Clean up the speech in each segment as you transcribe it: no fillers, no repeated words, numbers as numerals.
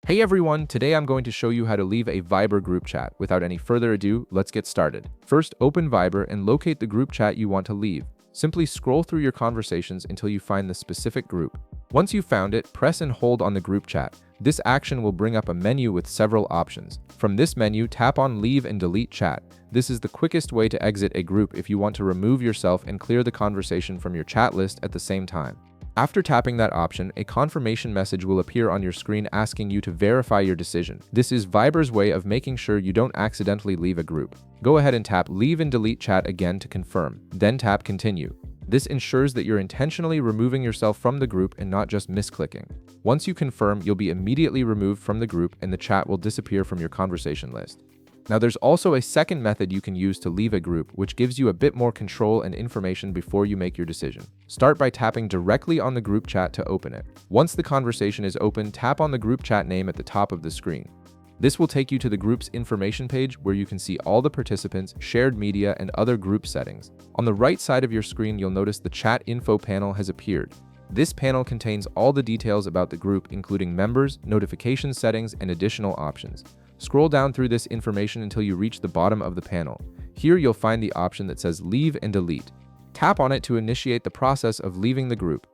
Hey everyone, today I'm going to show you how to leave a Viber group chat. Without any further ado, let's get started. First, open Viber and locate the group chat you want to leave. Simply scroll through your conversations until you find the specific group. Once you've found it, press and hold on the group chat. This action will bring up a menu with several options. From this menu, tap on Leave and Delete Chat. This is the quickest way to exit a group if you want to remove yourself and clear the conversation from your chat list at the same time. After tapping that option, a confirmation message will appear on your screen asking you to verify your decision. This is Viber's way of making sure you don't accidentally leave a group. Go ahead and tap Leave and Delete Chat again to confirm, then tap Continue. This ensures that you're intentionally removing yourself from the group and not just misclicking. Once you confirm, you'll be immediately removed from the group and the chat will disappear from your conversation list. Now, there's also a second method you can use to leave a group, which gives you a bit more control and information before you make your decision. Start by tapping directly on the group chat to open it. Once the conversation is open, tap on the group chat name at the top of the screen. This will take you to the group's information page where you can see all the participants, shared media, and other group settings. On the right side of your screen, you'll notice the chat info panel has appeared. This panel contains all the details about the group, including members, notification settings, and additional options. Scroll down through this information until you reach the bottom of the panel. Here you'll find the option that says Leave and Delete. Tap on it to initiate the process of leaving the group.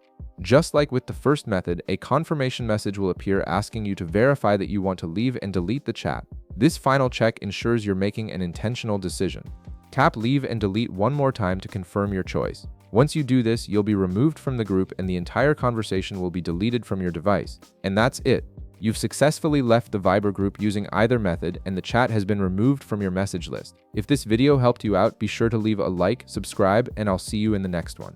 Just like with the first method, a confirmation message will appear asking you to verify that you want to leave and delete the chat. This final check ensures you're making an intentional decision. Tap Leave and Delete one more time to confirm your choice. Once you do this, you'll be removed from the group and the entire conversation will be deleted from your device. And that's it. You've successfully left the Viber group using either method, and the chat has been removed from your message list. If this video helped you out, be sure to leave a like, subscribe, and I'll see you in the next one.